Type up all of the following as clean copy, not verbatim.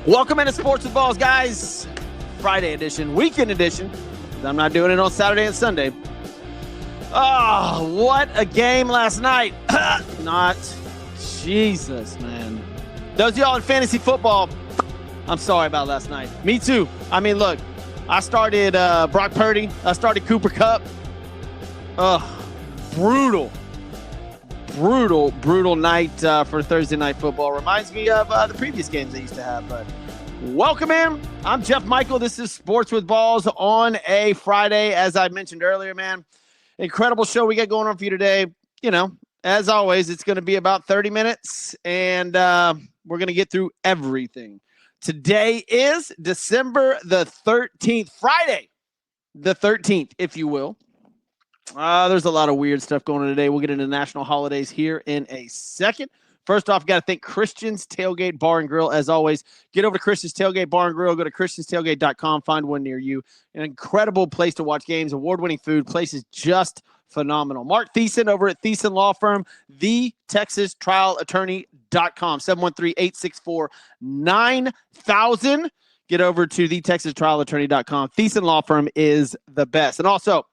Welcome into Sports with Balls, guys. Friday edition, weekend edition. I'm not doing it on Saturday and Sunday. Oh, what a game last night. Not Jesus, man. Those of y'all in fantasy football, I'm sorry about last night. Me too. I mean, look, I started Brock Purdy. I started Cooper Kupp. Brutal night for Thursday Night Football. Reminds me of the previous games I used to have. But welcome in. I'm Jeff Michael. This is Sports with Balls on a Friday. As I mentioned earlier, man, incredible show we got going on for you today. You know, as always, it's going to be about 30 minutes, and we're going to get through everything. Today is December the 13th, Friday the 13th, if you will. There's a lot of weird stuff going on today. We'll get into national holidays here in a second. First off, got to thank Christian's Tailgate Bar and Grill. As always, get over to Christian's Tailgate Bar and Grill. Go to christianstailgate.com. Find one near you. An incredible place to watch games. Award-winning food. Place is just phenomenal. Mark Thiessen over at Thiessen Law Firm. TheTexasTrialAttorney.com. 713-864-9000. Get over to TheTexasTrialAttorney.com. Thiessen Law Firm is the best. And also,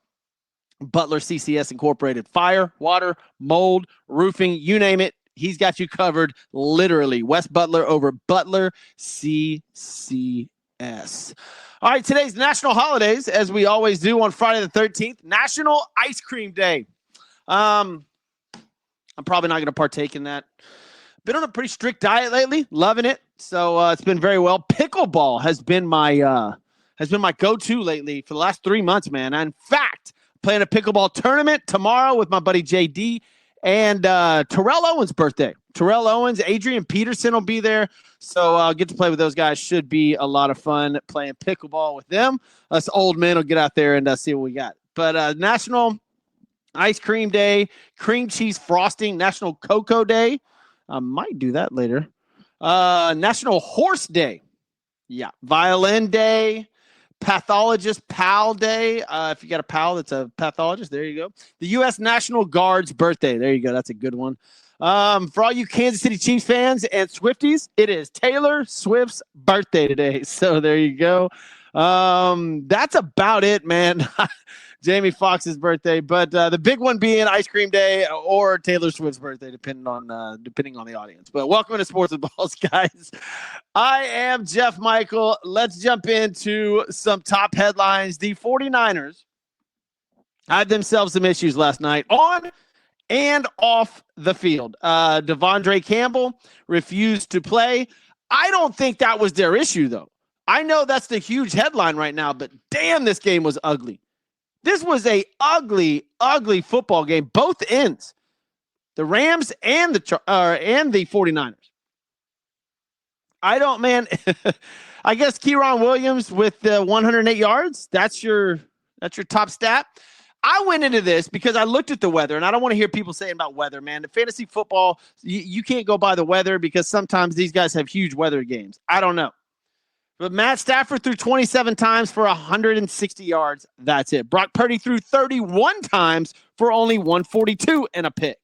Butler CCS Incorporated. Fire, water, mold, roofing, you name it. He's got you covered, literally. Wes Butler over Butler CCS. All right, today's national holidays, as we always do on Friday the 13th, National Ice Cream Day. I'm probably not going to partake in that. Been on a pretty strict diet lately, loving it. So it's been very well. Pickleball has been my go-to lately for the last 3 months, man. In fact, playing a pickleball tournament tomorrow with my buddy JD and Terrell Owens' birthday. Terrell Owens, Adrian Peterson will be there. So I'll get to play with those guys. Should be a lot of fun playing pickleball with them. Us old men will get out there and see what we got. But National Ice Cream Day, Cream Cheese Frosting, National Cocoa Day. I might do that later. National Horse Day. Yeah. Violin Day. Pathologist Pal Day. If you got a pal that's a pathologist, there you go. The U.S. National Guard's birthday. There you go. That's a good one. For all you Kansas City Chiefs fans and Swifties, it is Taylor Swift's birthday today. So there you go. That's about it, man. Jamie Foxx's birthday, but the big one being Ice Cream Day or Taylor Swift's birthday, depending on the audience. But welcome to Sports with Balls, guys. I am Jeff Michael. Let's jump into some top headlines. The 49ers had themselves some issues last night on and off the field. Devondre Campbell refused to play. I don't think that was their issue, though. I know that's the huge headline right now, but damn, this game was ugly. This was a ugly football game, both ends. The Rams and the 49ers. I guess Keiron Williams with 108 yards. That's your top stat. I went into this because I looked at the weather, and I don't want to hear people saying about weather, man. The fantasy football, you can't go by the weather because sometimes these guys have huge weather games. I don't know. But Matt Stafford threw 27 times for 160 yards. That's it. Brock Purdy threw 31 times for only 142 and a pick.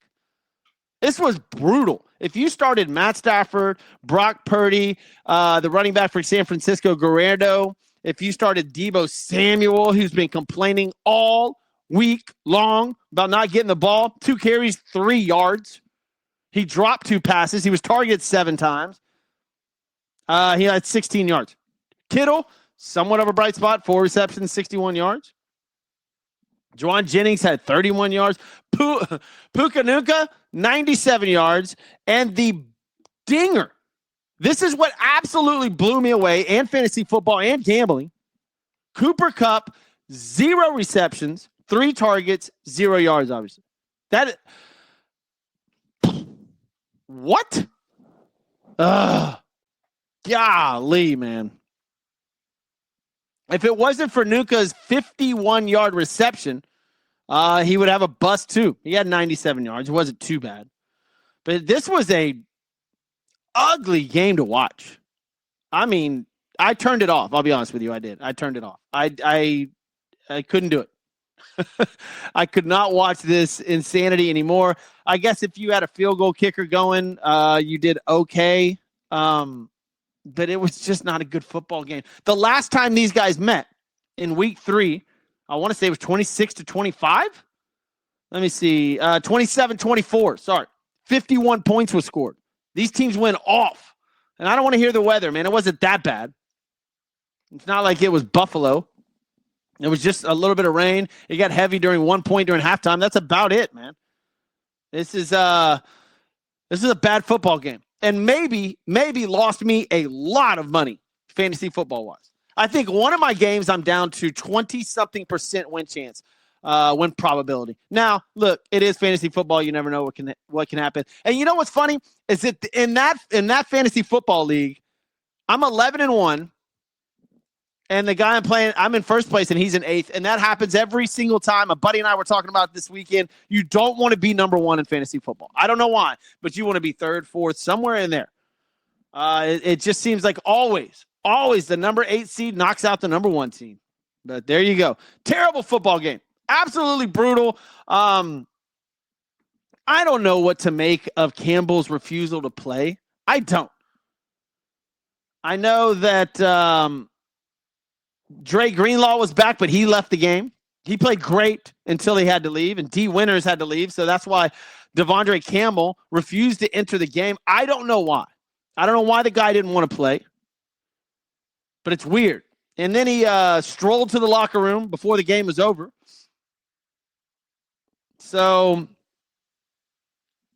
This was brutal. If you started Matt Stafford, Brock Purdy, the running back for San Francisco, Guerrero, if you started Deebo Samuel, who's been complaining all week long about not getting the ball, 2 carries, 3 yards. He dropped 2 passes. He was targeted 7 times. He had 16 yards. Kittle, somewhat of a bright spot, 4 receptions, 61 yards. Juwan Jennings had 31 yards. Puka Nacua, 97 yards. And the dinger, this is what absolutely blew me away, and fantasy football and gambling. Cooper Kupp, 0 receptions, 3 targets, 0 yards, obviously. What? Golly, man. If it wasn't for Nuka's 51-yard reception, he would have a bust too. He had 97 yards. It wasn't too bad. But this was a ugly game to watch. I mean, I turned it off. I'll be honest with you. I did. I turned it off. I couldn't do it. I could not watch this insanity anymore. I guess if you had a field goal kicker going, you did okay. but it was just not a good football game. The last time these guys met in week 3, I want to say it was 26-25. Let me see. 27-24. Sorry. 51 points was scored. These teams went off. And I don't want to hear the weather, man. It wasn't that bad. It's not like it was Buffalo. It was just a little bit of rain. It got heavy during one point during halftime. That's about it, man. This is a bad football game. And maybe lost me a lot of money fantasy football-wise. I think one of my games I'm down to 20-something% win chance, win probability. Now, look, it is fantasy football. You never know what can happen. And you know what's funny is that in that fantasy football league, I'm 11-1, and the guy I'm playing, I'm in first place, and he's in 8th, and that happens every single time. A buddy and I were talking about this weekend. You don't want to be number 1 in fantasy football. I don't know why, but you want to be 3rd, 4th, somewhere in there. It just seems like always the number 8 seed knocks out the number 1 seed. But there you go. Terrible football game. Absolutely brutal. I don't know what to make of Campbell's refusal to play. I don't. I know that Dre Greenlaw was back, but he left the game. He played great until he had to leave, and D. Winters had to leave. So that's why Devondre Campbell refused to enter the game. I don't know why. I don't know why the guy didn't want to play, but it's weird. And then he strolled to the locker room before the game was over. So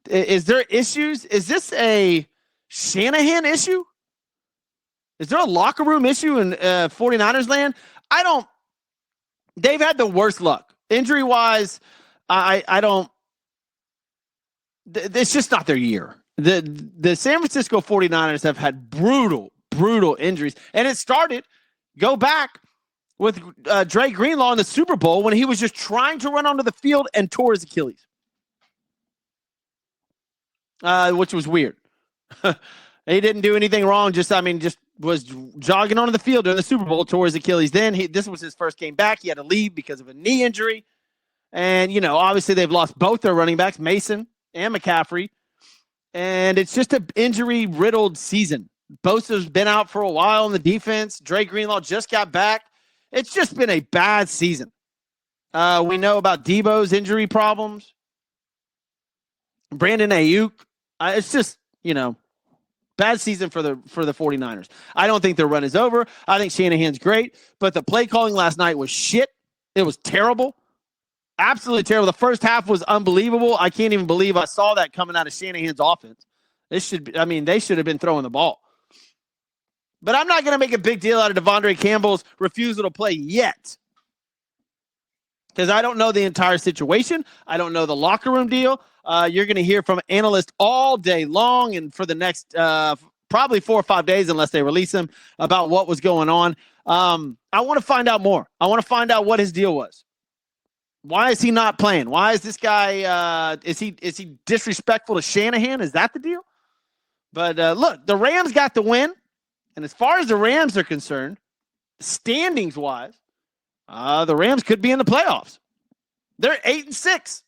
is there issues? Is this a Shanahan issue? Is there a locker room issue in 49ers land? They've had the worst luck. Injury-wise, I don't. It's just not their year. The San Francisco 49ers have had brutal injuries. And it started, go back, with Dre Greenlaw in the Super Bowl when he was just trying to run onto the field and tore his Achilles. Which was weird. He didn't do anything wrong. Just was jogging onto the field during the Super Bowl, tore his Achilles. Then this was his first game back. He had to leave because of a knee injury. And, obviously they've lost both their running backs, Mason and McCaffrey. And it's just an injury-riddled season. Bosa's been out for a while in the defense. Dre Greenlaw just got back. It's just been a bad season. We know about Debo's injury problems. Brandon Ayuk. It's just, bad season for the 49ers. I don't think their run is over. I think Shanahan's great, but the play calling last night was shit. It was terrible. Absolutely terrible. The first half was unbelievable. I can't even believe I saw that coming out of Shanahan's offense. They should have been throwing the ball. But I'm not going to make a big deal out of Devondre Campbell's refusal to play yet. Because I don't know the entire situation. I don't know the locker room deal. You're going to hear from analysts all day long and for the next probably 4 or 5 days, unless they release him, about what was going on. I want to find out more. I want to find out what his deal was. Why is he not playing? Why is this guy is he disrespectful to Shanahan? Is that the deal? But look, the Rams got the win. And as far as the Rams are concerned, standings-wise, the Rams could be in the playoffs. They're 8-6.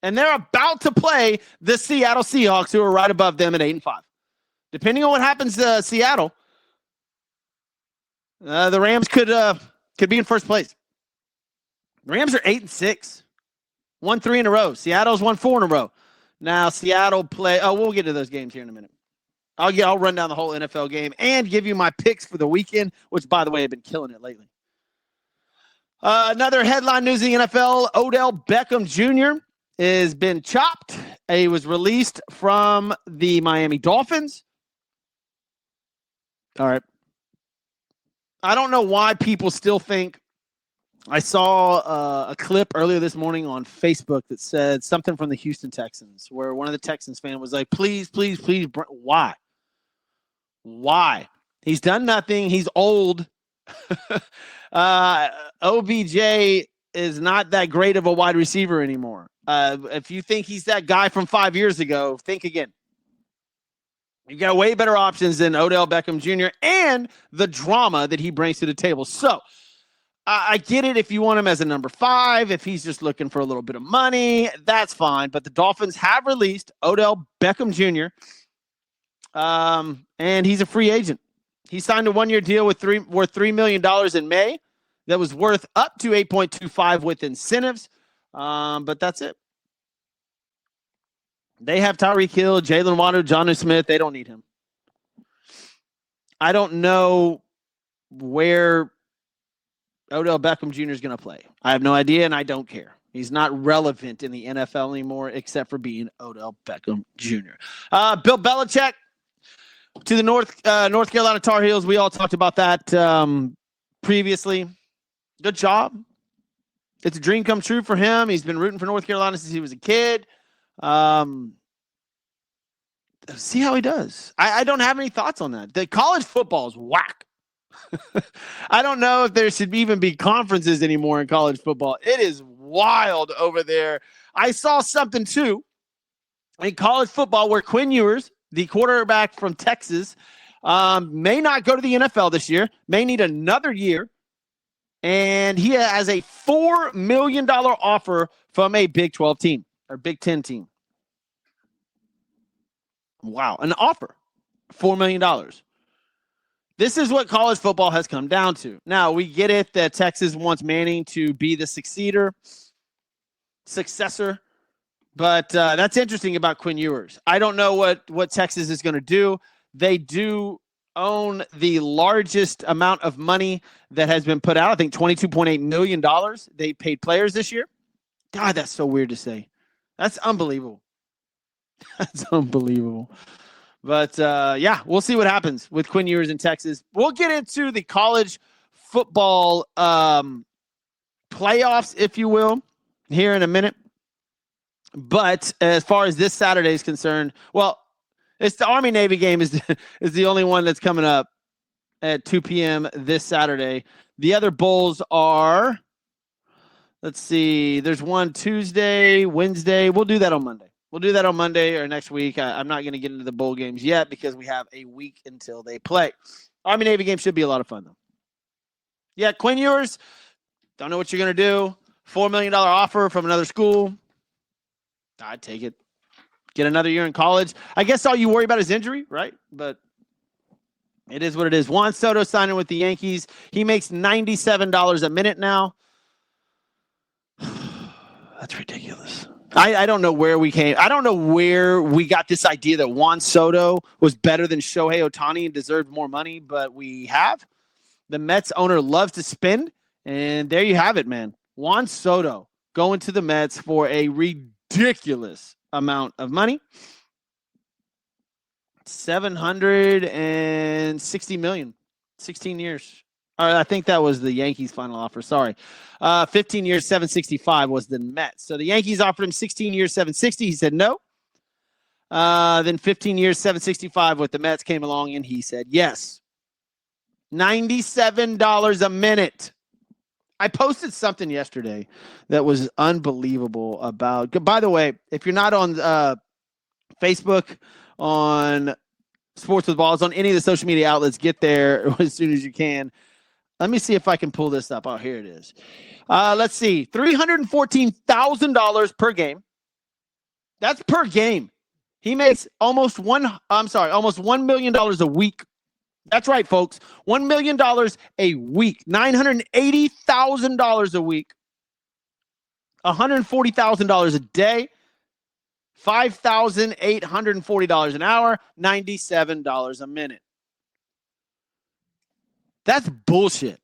And they're about to play the Seattle Seahawks, who are right above them at 8-5. Depending on what happens to Seattle, the Rams could be in first place. The Rams are 8-6. Won 3 in a row. Seattle's won 4 in a row. Now Seattle play. Oh, we'll get to those games here in a minute. I'll run down the whole NFL game and give you my picks for the weekend, which, by the way, have been killing it lately. Another headline news in the NFL: Odell Beckham Jr. has been chopped. He was released from the Miami Dolphins. All right. I don't know why people still think. I saw a clip earlier this morning on Facebook that said something from the Houston Texans, where one of the Texans fans was like, please, why? Why? He's done nothing. He's old. OBJ is not that great of a wide receiver anymore. If you think he's that guy from 5 years ago, think again. You got way better options than Odell Beckham Jr. and the drama that he brings to the table. So I get it if you want him as a number 5. If he's just looking for a little bit of money, that's fine. But the Dolphins have released Odell Beckham Jr. And he's a free agent. He signed a one-year deal worth $3 million in May that was worth up to 8.25 with incentives. But that's it. They have Tyreek Hill, Jalen Waddle, Jonnu Smith. They don't need him. I don't know where Odell Beckham Jr. is going to play. I have no idea, and I don't care. He's not relevant in the NFL anymore, except for being Odell Beckham Jr. Bill Belichick to the North Carolina Tar Heels. We all talked about that previously. Good job. It's a dream come true for him. He's been rooting for North Carolina since he was a kid. See how he does. I don't have any thoughts on that. The college football is whack. I don't know if there should even be conferences anymore in college football. It is wild over there. I saw something too in college football where Quinn Ewers, the quarterback from Texas, may not go to the NFL this year, may need another year. And he has a $4 million offer from a Big 12 team or Big 10 team. Wow. An offer. $4 million. This is what college football has come down to. Now, we get it that Texas wants Manning to be the successor. But that's interesting about Quinn Ewers. I don't know what Texas is going to do. They do own the largest amount of money that has been put out. I think $22.8 million they paid players this year. God, that's so weird to say. That's unbelievable. That's unbelievable. But, yeah, we'll see what happens with Quinn Ewers in Texas. We'll get into the college football playoffs, if you will, here in a minute. But as far as this Saturday is concerned, well, it's the Army-Navy game is the only one that's coming up at 2 p.m. this Saturday. The other bowls are, let's see, there's one Tuesday, Wednesday. We'll do that on Monday. We'll do that on Monday or next week. I'm not going to get into the bowl games yet because we have a week until they play. Army-Navy game should be a lot of fun, though. Yeah, Quinn Ewers, don't know what you're going to do. $4 million offer from another school. I'd take it. Get another year in college. I guess all you worry about is injury, right? But it is what it is. Juan Soto signing with the Yankees. He makes $97 a minute now. That's ridiculous. I don't know where we came. I don't know where we got this idea that Juan Soto was better than Shohei Ohtani and deserved more money, but we have. The Mets owner loves to spend, and there you have it, man. Juan Soto going to the Mets for a ridiculous amount of money. $760 million, 16 years. I think that was the Yankees' final offer. Sorry. 15 years, 765 was the Mets. So the Yankees offered him 16 years, 760. He said no. Then 15 years, 765 with the Mets came along, and he said yes. $97 a minute. I posted something yesterday that was unbelievable about. By the way, if you're not on Facebook, on Sports with Balls, on any of the social media outlets, get there as soon as you can. Let me see if I can pull this up. Oh, here it is. Let's see. $314,000 per game. That's per game. He makes almost $1 million a week. That's right, folks. $1 million a week. $980,000 a week. $140,000 a day. $5,840 an hour. $97 a minute. That's bullshit.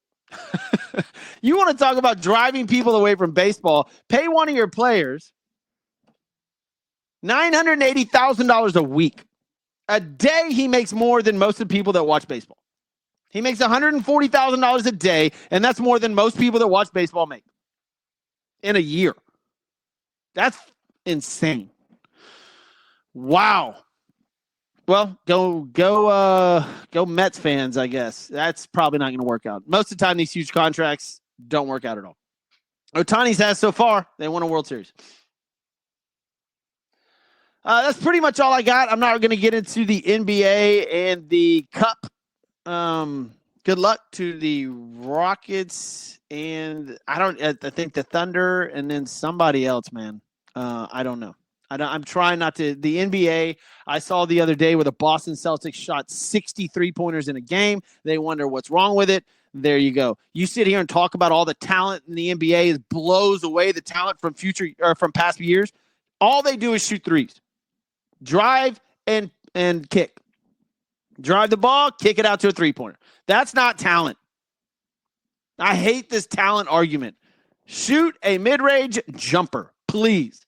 You want to talk about driving people away from baseball? Pay one of your players $980,000 a week. A day, he makes more than most of the people that watch baseball. He makes $140,000 a day, and that's more than most people that watch baseball make in a year. That's insane. Wow. Well, go Mets fans, I guess. That's probably not going to work out. Most of the time, these huge contracts don't work out at all. Ohtani's has so far. They won a World Series. That's pretty much all I got. I'm not going to get into the NBA and the Cup. Good luck to the Rockets and I think the Thunder and then somebody else, man. I don't know. I'm trying not to. The NBA, I saw the other day where the Boston Celtics shot 60 3-pointers in a game. They wonder what's wrong with it. There you go. You sit here and talk about all the talent in the NBA blows away the talent from from past years. All they do is shoot threes, drive and kick, drive the ball, kick it out to a 3-pointer. That's not talent. I hate this talent argument. Shoot a mid-range jumper, please.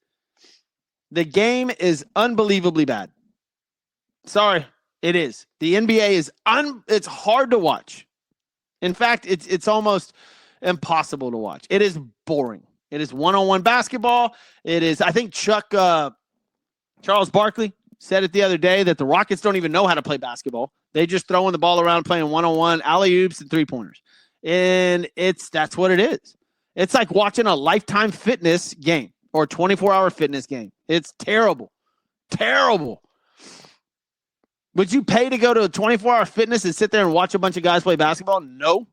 The game is unbelievably bad. Sorry, it is. The NBA is it's hard to watch. In fact, it's almost impossible to watch. It is boring. It is one-on-one basketball. It is, I think Charles Barkley said it the other day that the Rockets don't even know how to play basketball. They just throwing the ball around, playing one-on-one, alley-oops, and 3-pointers. And that's what it is. It's like watching a Lifetime Fitness game or 24-hour fitness game. It's terrible. Terrible. Would you pay to go to a 24-hour fitness and sit there and watch a bunch of guys play basketball? No.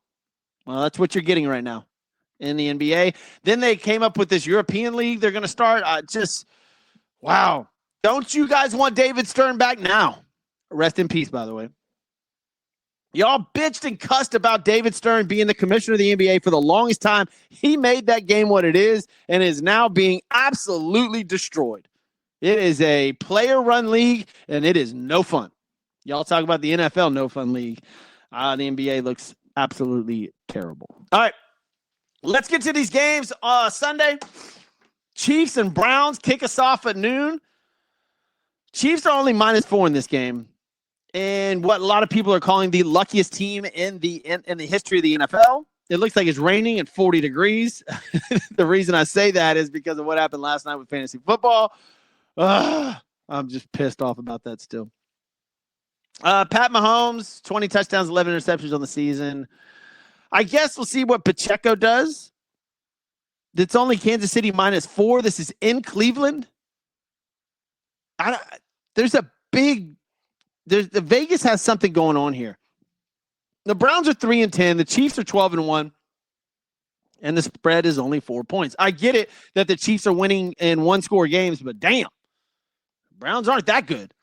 Well, that's what you're getting right now in the NBA. Then they came up with this European League they're going to start. Wow. Don't you guys want David Stern back now? Rest in peace, by the way. Y'all bitched and cussed about David Stern being the commissioner of the NBA for the longest time. He made that game what it is and is now being absolutely destroyed. It is a player-run league, and it is no fun. Y'all talk about the NFL no fun league. The NBA looks absolutely terrible. All right, let's get to these games. Sunday, Chiefs and Browns kick us off at noon. Chiefs are only -4 in this game. And what a lot of people are calling the luckiest team in the history of the NFL. It looks like it's raining and 40 degrees. The reason I say that is because of what happened last night with fantasy football. I'm just pissed off about that still. Pat Mahomes, 20 touchdowns, 11 interceptions on the season. I guess we'll see what Pacheco does. It's only Kansas City -4. This is in Cleveland. The Vegas has something going on here. The Browns are 3-10. The Chiefs are 12-1. And the spread is only 4 points. I get it that the Chiefs are winning in one-score games, but damn, Browns aren't that good.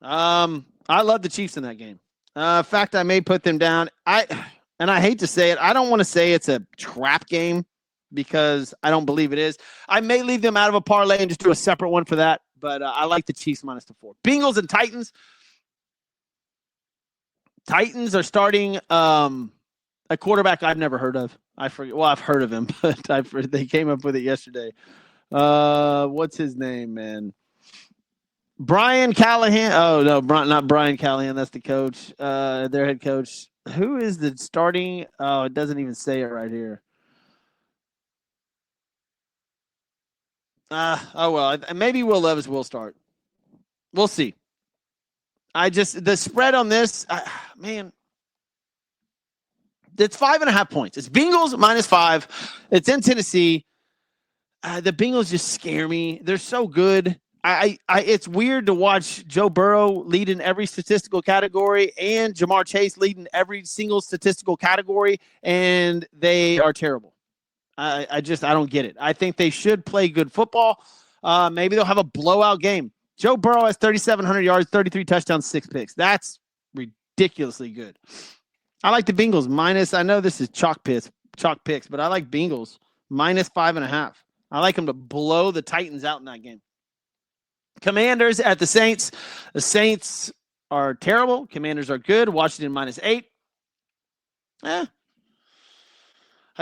I love the Chiefs in that game. In fact, I may put them down. And I hate to say it. I don't want to say it's a trap game because I don't believe it is. I may leave them out of a parlay and just do a separate one for that. But I like the Chiefs -4. Bengals and Titans. Titans are starting a quarterback I've never heard of. I forget. Well, I've heard of him, but they came up with it yesterday. What's his name, man? Brian Callahan. Oh, no, not Brian Callahan. That's the coach, their head coach. Who is the starting? Oh, it doesn't even say it right here. Well, maybe Will Levis will start. We'll see. The spread on this, man, it's 5.5 points. It's Bengals -5. It's in Tennessee. The Bengals just scare me. They're so good. It's weird to watch Joe Burrow lead in every statistical category and Jamar Chase lead in every single statistical category, and they are terrible. I don't get it. I think they should play good football. Maybe they'll have a blowout game. Joe Burrow has 3,700 yards, 33 touchdowns, 6 picks. That's ridiculously good. I like the Bengals I know this is chalk picks, but I like Bengals -5.5. I like them to blow the Titans out in that game. Commanders at the Saints. The Saints are terrible. Commanders are good. Washington -8. I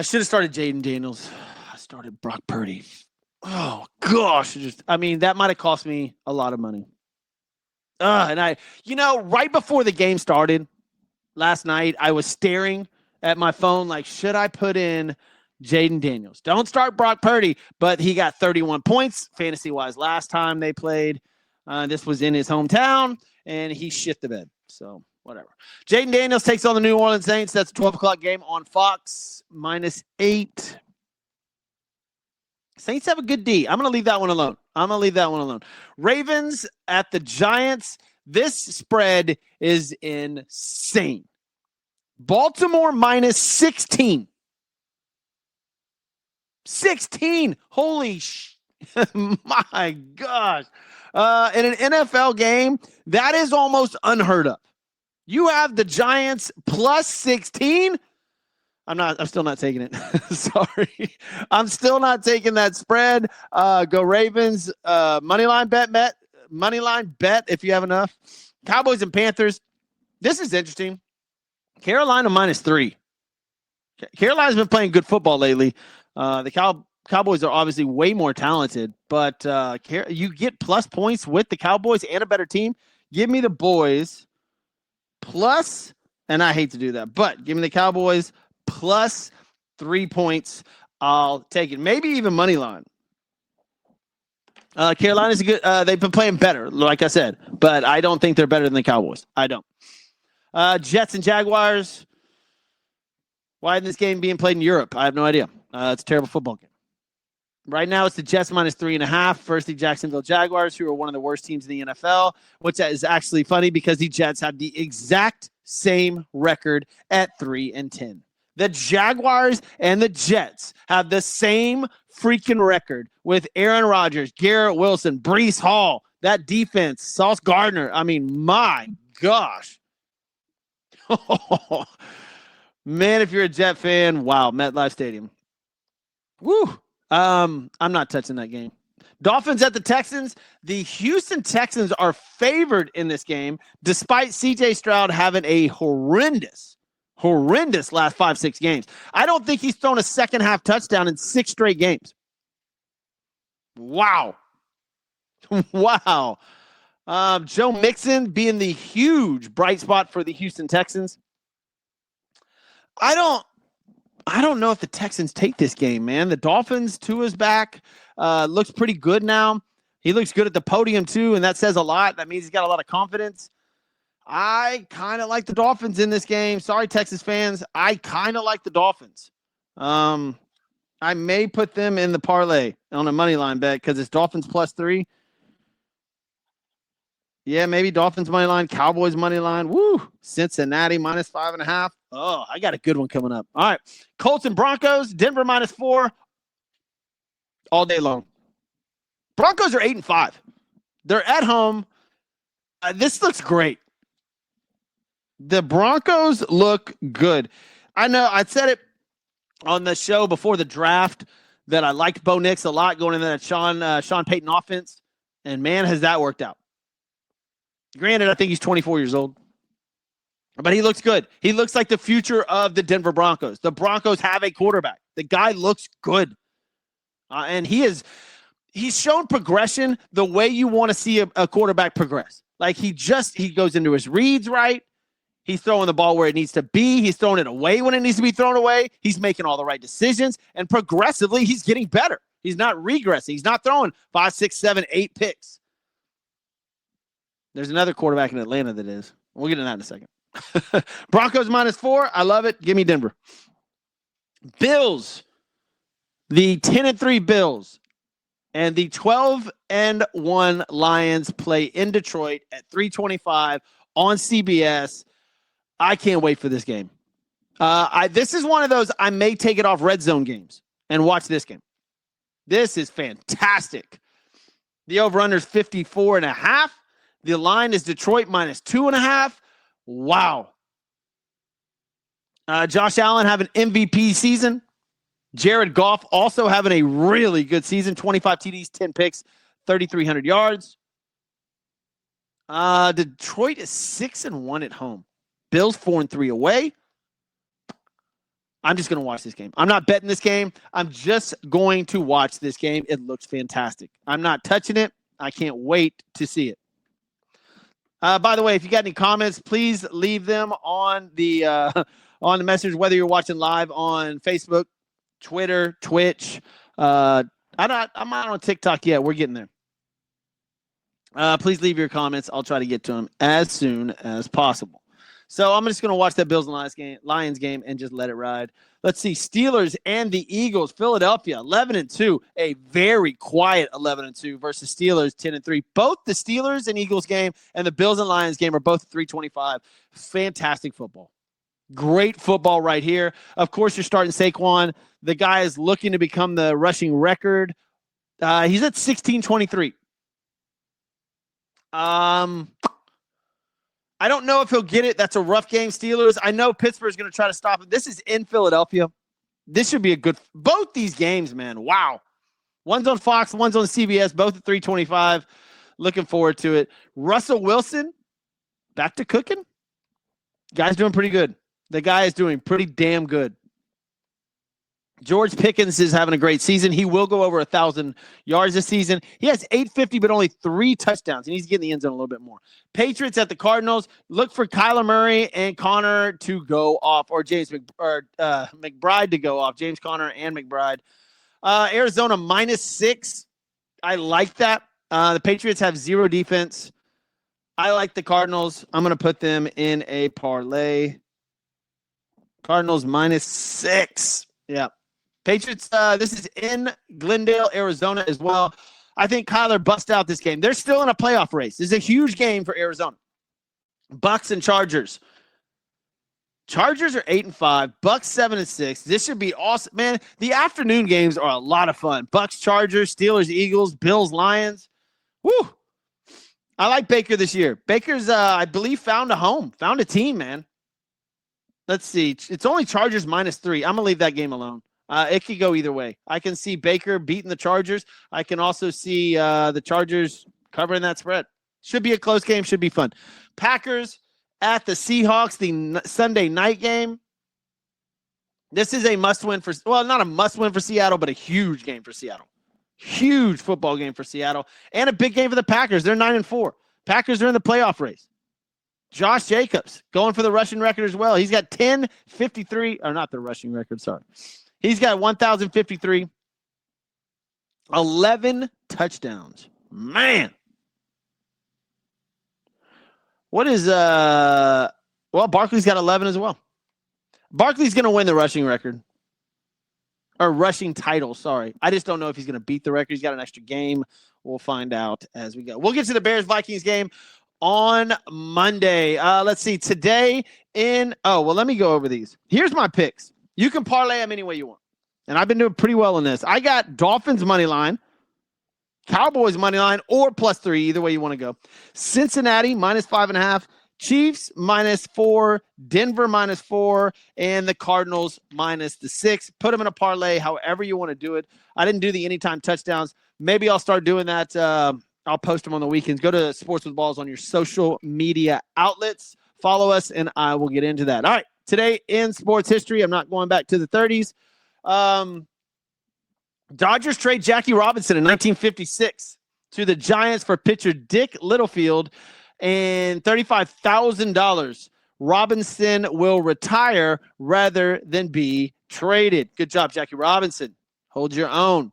should have started Jaden Daniels. I started Brock Purdy. Oh, gosh. That might have cost me a lot of money. And right before the game started last night, I was staring at my phone like, should I put in Jaden Daniels? Don't start Brock Purdy, but he got 31 points fantasy-wise last time they played. This was in his hometown, and he shit the bed. So, whatever. Jaden Daniels takes on the New Orleans Saints. That's a 12 o'clock game on Fox, -8. Saints have a good D. I'm going to leave that one alone. Ravens at the Giants. This spread is insane. Baltimore -16. 16. Holy My gosh. In an NFL game, that is almost unheard of. You have the Giants plus 16. I'm still not taking it. Sorry. I'm still not taking that spread. Go Ravens. Moneyline bet if you have enough. Cowboys and Panthers. This is interesting. Carolina -3. Carolina's been playing good football lately. The Cowboys are obviously way more talented, but you get plus points with the Cowboys and a better team. Give me the boys plus, and I hate to do that, but give me the Cowboys plus 3 points. I'll take it. Maybe even money line. Carolina's a good. They've been playing better, like I said, but I don't think they're better than the Cowboys. I don't. Jets and Jaguars. Why isn't this game being played in Europe? I have no idea. It's a terrible football game. Right now, it's the Jets -3.5 versus the Jacksonville Jaguars, who are one of the worst teams in the NFL, which is actually funny because the Jets have the exact same record at 3-10. The Jaguars and the Jets have the same freaking record with Aaron Rodgers, Garrett Wilson, Breece Hall, that defense, Sauce Gardner. I mean, my gosh. Man, if you're a Jet fan, wow, MetLife Stadium. Woo. I'm not touching that game. Dolphins at the Texans. The Houston Texans are favored in this game, despite C.J. Stroud having a horrendous last 5-6 games. I don't think he's thrown a second half touchdown in 6 straight games. Wow. Wow. Joe Mixon being the huge bright spot for the Houston Texans. I don't know if the Texans take this game, man. The Dolphins, Tua's back. Looks pretty good now. He looks good at the podium, too, and that says a lot. That means he's got a lot of confidence. I kind of like the Dolphins in this game. Sorry, Texas fans. I kind of like the Dolphins. I may put them in the parlay on a money line bet because it's Dolphins +3. Yeah, maybe Dolphins money line, Cowboys money line. Woo! Cincinnati -5.5. Oh, I got a good one coming up. All right. Colts and Broncos, Denver -4 all day long. Broncos are 8-5. They're at home. This looks great. The Broncos look good. I know I said it on the show before the draft that I liked Bo Nix a lot going into that Sean Payton offense, and man, has that worked out. Granted, I think he's 24 years old, but he looks good. He looks like the future of the Denver Broncos. The Broncos have a quarterback. The guy looks good, and he's shown progression the way you want to see a quarterback progress. Like he goes into his reads right. He's throwing the ball where it needs to be. He's throwing it away when it needs to be thrown away. He's making all the right decisions, and progressively, he's getting better. He's not regressing. He's not throwing 5, 6, 7, 8 picks. There's another quarterback in Atlanta that is. We'll get into that in a second. Broncos -4. I love it. Give me Denver. Bills. The 10-3 Bills and the 12-1 Lions play in Detroit at 3:25 on CBS. I can't wait for this game. This is one of those I may take it off red zone games and watch this game. This is fantastic. The over-under is 54.5. The line is Detroit -2.5. Wow. Josh Allen having MVP season. Jared Goff also having a really good season. 25 TDs, 10 picks, 3,300 yards. Detroit is 6-1 at home. Bills 4-3 away. I'm just going to watch this game. I'm not betting this game. I'm just going to watch this game. It looks fantastic. I'm not touching it. I can't wait to see it. By the way, if you got any comments, please leave them on the message, whether you're watching live on Facebook, Twitter, Twitch. I'm not on TikTok yet. We're getting there. Please leave your comments. I'll try to get to them as soon as possible. So I'm just going to watch that Bills and Lions game and just let it ride. Let's see. Steelers and the Eagles. Philadelphia, 11-2. A very quiet 11-2 versus Steelers, 10-3. Both the Steelers and Eagles game and the Bills and Lions game are both 3:25. Fantastic football. Great football right here. Of course, you're starting Saquon. The guy is looking to become the rushing record He's at 16-23. I don't know if he'll get it. That's a rough game, Steelers. I know Pittsburgh's going to try to stop it. This is in Philadelphia. This should be a good – both these games, man. Wow. One's on Fox, one's on CBS, both at 325. Looking forward to it. Russell Wilson, back to cooking. Guy's doing pretty good. The guy is doing pretty damn good. George Pickens is having a great season. He will go over 1,000 yards this season. He has 850, but only 3 touchdowns, and he's getting the end zone a little bit more. Patriots at the Cardinals. Look for Kyler Murray and Connor to go off, or McBride to go off. James Conner and McBride. Arizona -6. I like that. The Patriots have 0 defense. I like the Cardinals. I'm going to put them in a parlay. Cardinals -6. Yeah. Patriots, this is in Glendale, Arizona as well. I think Kyler busts out this game. They're still in a playoff race. This is a huge game for Arizona. Bucks and Chargers. Chargers are 8-5. Bucks 7-6. This should be awesome. Man, the afternoon games are a lot of fun. Bucks, Chargers, Steelers, Eagles, Bills, Lions. Woo! I like Baker this year. Baker's, I believe, found a team, man. Let's see. It's only Chargers -3. I'm going to leave that game alone. It could go either way. I can see Baker beating the Chargers. I can also see the Chargers covering that spread. Should be a close game. Should be fun. Packers at the Seahawks, the Sunday night game. This is a must-win for – well, not a must-win for Seattle, but a huge game for Seattle. Huge football game for Seattle. And a big game for the Packers. They're 9-4. Packers are in the playoff race. Josh Jacobs going for the rushing record as well. He's got 1053 – or not the rushing record, sorry. He's got 1,053, 11 touchdowns. Man. What is well, Barkley's got 11 as well. Barkley's going to win the rushing record. Or rushing title, sorry. I just don't know if he's going to beat the record. He's got an extra game. We'll find out as we go. We'll get to the Bears-Vikings game on Monday. Let's see. Today let me go over these. Here's my picks. You can parlay them any way you want. And I've been doing pretty well in this. I got Dolphins money line, Cowboys money line, or +3, either way you want to go. Cincinnati -5.5, Chiefs -4, Denver -4, and the Cardinals -6. Put them in a parlay however you want to do it. I didn't do the anytime touchdowns. Maybe I'll start doing that. I'll post them on the weekends. Go to Sports with Balls on your social media outlets. Follow us, and I will get into that. All right. Today in sports history, I'm not going back to the 30s. Dodgers trade Jackie Robinson in 1956 to the Giants for pitcher Dick Littlefield and $35,000. Robinson will retire rather than be traded. Good job, Jackie Robinson. Hold your own.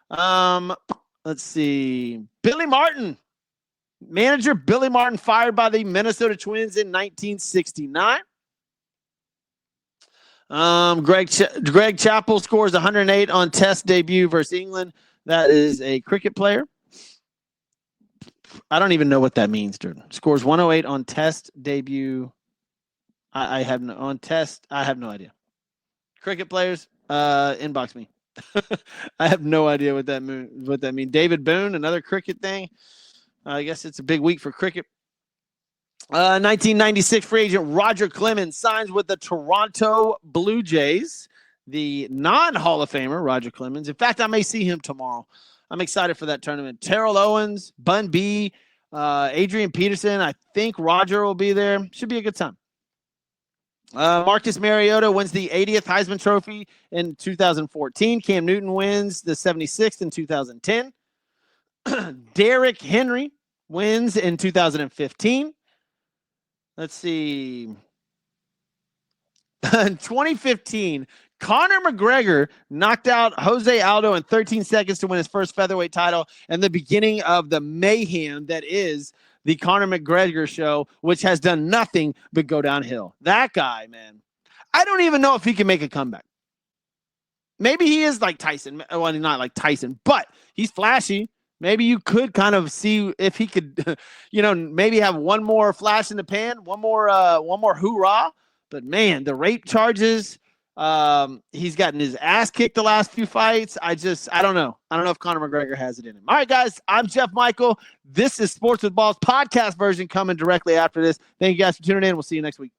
Let's see. Billy Martin. Manager Billy Martin fired by the Minnesota Twins in 1969. Greg Chappell scores 108 on Test debut versus England. That is a cricket player. I don't even know what that means, dude. Scores 108 on Test debut. I have no idea. Cricket players, inbox me. I have no idea what that means. David Boone, another cricket thing. I guess it's a big week for cricket. 1996 free agent Roger Clemens signs with the Toronto Blue Jays. The non-Hall of Famer, Roger Clemens. In fact, I may see him tomorrow. I'm excited for that tournament. Terrell Owens, Bun B, Adrian Peterson. I think Roger will be there. Should be a good time. Marcus Mariota wins the 80th Heisman Trophy in 2014. Cam Newton wins the 76th in 2010. Derrick Henry wins in 2015. Let's see. In 2015, Conor McGregor knocked out Jose Aldo in 13 seconds to win his first featherweight title, and the beginning of the mayhem that is the Conor McGregor show, which has done nothing but go downhill. That guy, man. I don't even know if he can make a comeback. Maybe he is like Tyson. Well, not like Tyson, but he's flashy. Maybe you could kind of see if he could, maybe have one more flash in the pan, one more hoorah. But man, the rape charges, He's gotten his ass kicked the last few fights. I don't know. I don't know if Conor McGregor has it in him. All right, guys. I'm Jeff Michael. This is Sports with Balls podcast version coming directly after this. Thank you guys for tuning in. We'll see you next week.